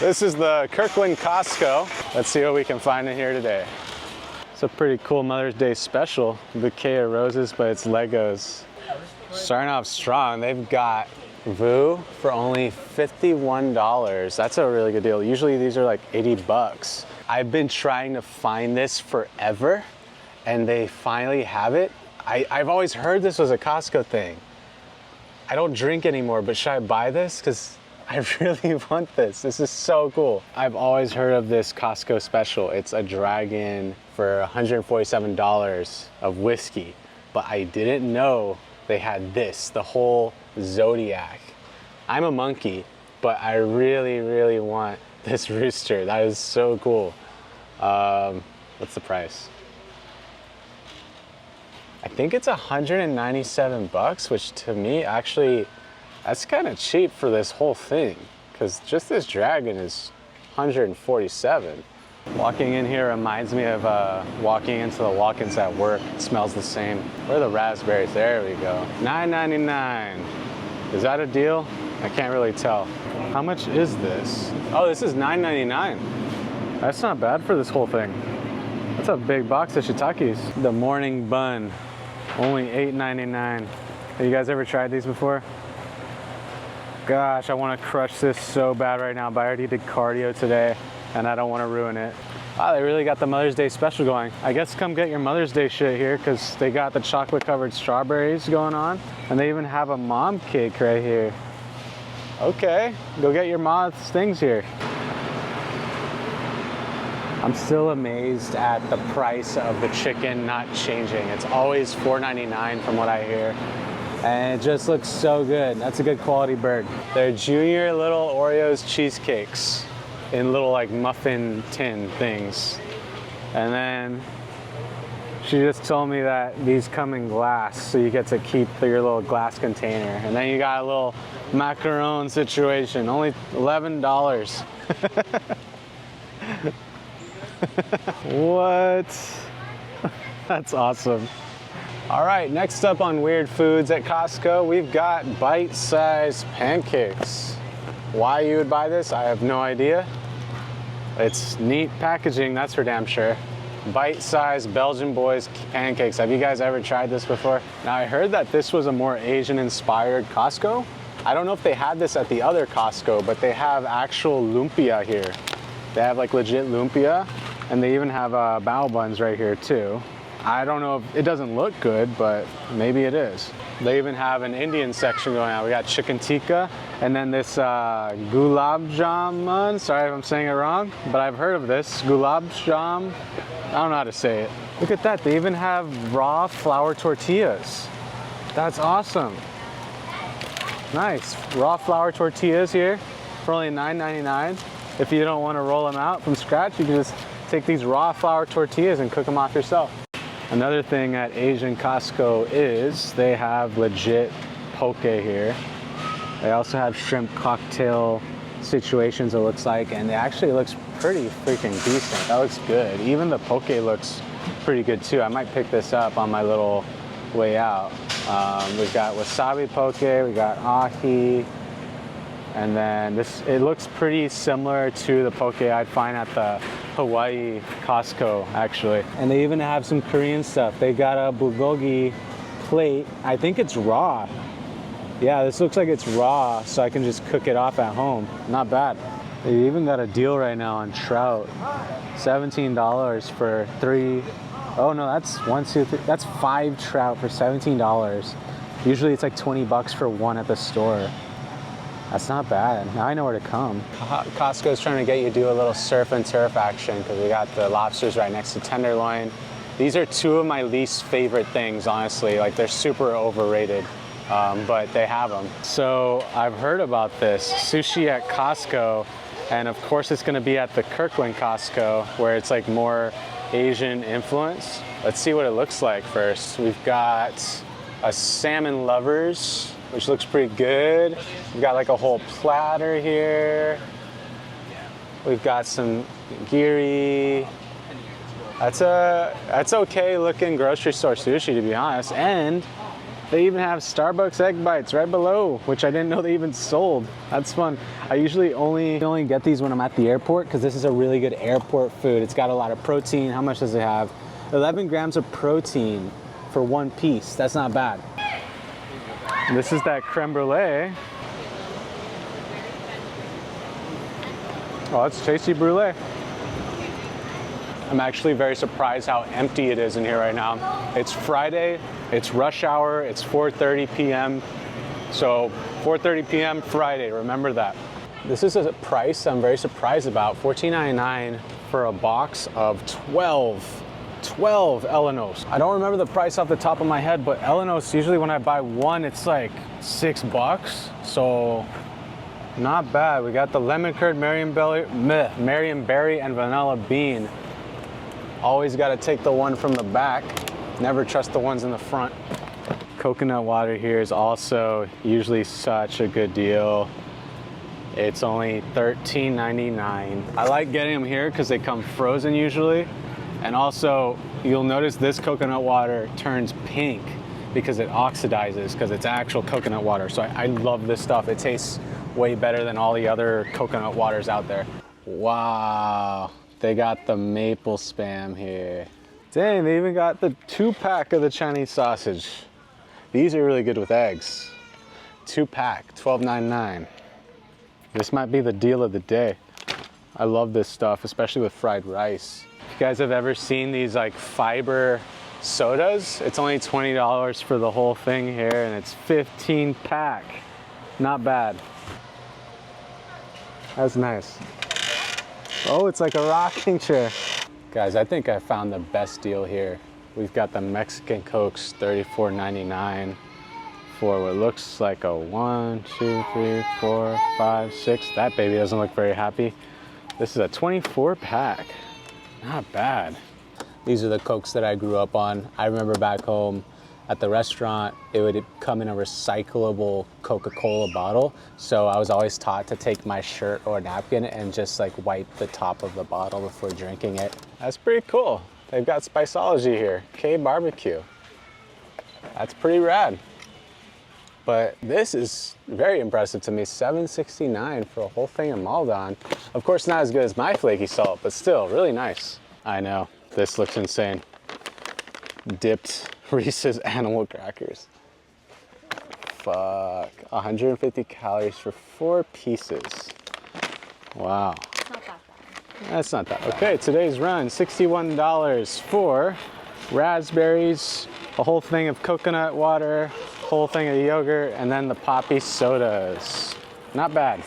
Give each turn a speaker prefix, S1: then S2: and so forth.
S1: This is the Kirkland Costco. Let's see what we can find in here today. It's a pretty cool Mother's Day special. Bouquet of roses, but it's Legos. Starting off strong, they've got Vu for only $51. That's a really good deal. Usually these are like 80 bucks. I've been trying to find this forever and they finally have it. I've always heard this was a Costco thing. I don't drink anymore, but should I buy this? Because I really want this. This is so cool. I've always heard of this Costco special. It's a dragon for $147 of whiskey, but I didn't know they had this, the whole Zodiac. I'm a monkey, but I really, really want this rooster. That is so cool. What's the price? I think it's 197 bucks, which to me, actually, that's kind of cheap for this whole thing, because just this dragon is 147. Walking in here reminds me of walking into the Walk-ins at work. It smells the same. Where are the raspberries? There we go. $9.99. Is that a deal? I can't really tell. How much is this? Oh, this is $9.99. That's not bad for this whole thing. That's a big box of shiitakes. The morning bun, only $8.99. Have you guys ever tried these before? Gosh, I want to crush this so bad right now, but I already did cardio today and I don't want to ruin it. Wow, they really got the Mother's Day special going. I guess come get your Mother's Day shit here because they got the chocolate covered strawberries going on and they even have a mom cake right here. Okay, go get your mom's things here. I'm still amazed at the price of the chicken not changing. It's always $4.99 from what I hear. And it just looks so good. That's a good quality bird. They're junior little Oreos cheesecakes in little like muffin tin things. And then she just told me that these come in glass, so you get to keep your little glass container. And then you got a little macaron situation, only $11. What? That's awesome. All right, next up on Weird Foods at Costco, we've got bite-sized pancakes. Why you would buy this, I have no idea. It's neat packaging, that's for damn sure. Bite-sized Belgian Boys pancakes. Have you guys ever tried this before? Now, I heard that this was a more Asian-inspired Costco. I don't know if they had this at the other Costco, but they have actual lumpia here. They have like legit lumpia, and they even have bao buns right here too. I don't know if it doesn't look good, but maybe it is. They even have an Indian section going on. We got chicken tikka, and then this gulab jamun. Sorry if I'm saying it wrong, but I've heard of this. Gulab jam. I don't know how to say it. Look at that, they even have raw flour tortillas. That's awesome. Nice, raw flour tortillas here for only $9.99. If you don't want to roll them out from scratch, you can just take these raw flour tortillas and cook them off yourself. Another thing at Asian Costco is they have legit poke here. They also have shrimp cocktail situations, it looks like, and it actually looks pretty freaking decent. That looks good. Even the poke looks pretty good too. I might pick this up on my little way out. We've got wasabi poke, we got ahi, and then this, it looks pretty similar to the poke I'd find at the Hawaii Costco, actually. And they even have some Korean stuff. They got a bulgogi plate. I think it's raw. Yeah, this looks like it's raw, so I can just cook it off at home. Not bad. They even got a deal right now on trout. $17 for 3. Oh no, that's 1, 2, 3. That's 5 trout for $17. Usually it's like 20 bucks for one at the store. That's not bad. Now I know where to come. Costco's trying to get you to do a little surf and turf action because we got the lobsters right next to tenderloin. These are two of my least favorite things, honestly. Like, they're super overrated, but they have them. So I've heard about this, sushi at Costco, and of course it's gonna be at the Kirkland Costco where it's like more Asian influence. Let's see what it looks like first. We've got a salmon lovers, which looks pretty good. We've got like a whole platter here. We've got some giri. That's okay looking grocery store sushi, to be honest. And They even have Starbucks egg bites right below, which I didn't know they even sold. That's fun. I usually only get these when I'm at the airport because this is a really good airport food. It's got a lot of protein. How much does it have? 11 grams of protein for one piece. That's not bad. This is that creme brulee. Oh, it's tasty brulee. I'm actually very surprised how empty it is in here right now. It's Friday, it's rush hour, it's 4:30 p.m. So 4:30 p.m. Friday, remember that. This is a price I'm very surprised about. $14.99 for a box of 12 Elenos. I don't remember the price off the top of my head, but Elenos, usually when I buy one, it's like $6. So not bad. We got the lemon curd, Marionberry, and vanilla bean. Always got to take the one from the back. Never trust the ones in the front. Coconut water here is also usually such a good deal. It's only $13.99. I like getting them here because they come frozen usually. And also, you'll notice this coconut water turns pink because it oxidizes because it's actual coconut water. So I love this stuff. It tastes way better than all the other coconut waters out there. Wow, they got the maple spam here. Dang, they even got the 2-pack of the Chinese sausage. These are really good with eggs. 2-pack, $12.99. This might be the deal of the day. I love this stuff, especially with fried rice. If you guys have ever seen these like fiber sodas, it's only $20 for the whole thing here, and it's 15-pack. Not bad. That's nice. Oh, it's like a rocking chair. Guys, I think I found the best deal here. We've got the Mexican Cokes, $34.99 for what looks like a 1, 2, 3, 4, 5, 6. That baby doesn't look very happy. This is a 24-pack. Not bad. These are the Cokes that I grew up on. I remember back home at the restaurant, it would come in a recyclable Coca-Cola bottle. So I was always taught to take my shirt or napkin and just like wipe the top of the bottle before drinking it. That's pretty cool. They've got Spiceology here, K Barbecue. That's pretty rad. But this is very impressive to me, $7.69 for a whole thing of Maldon. Of course, not as good as my flaky salt, but still really nice. I know, this looks insane. Dipped Reese's animal crackers. Fuck, 150 calories for 4 pieces. Wow.
S2: It's not that bad.
S1: That's not that. Okay, today's run, $61 for raspberries, a whole thing of coconut water, whole thing of yogurt, and then the poppy sodas. Not bad.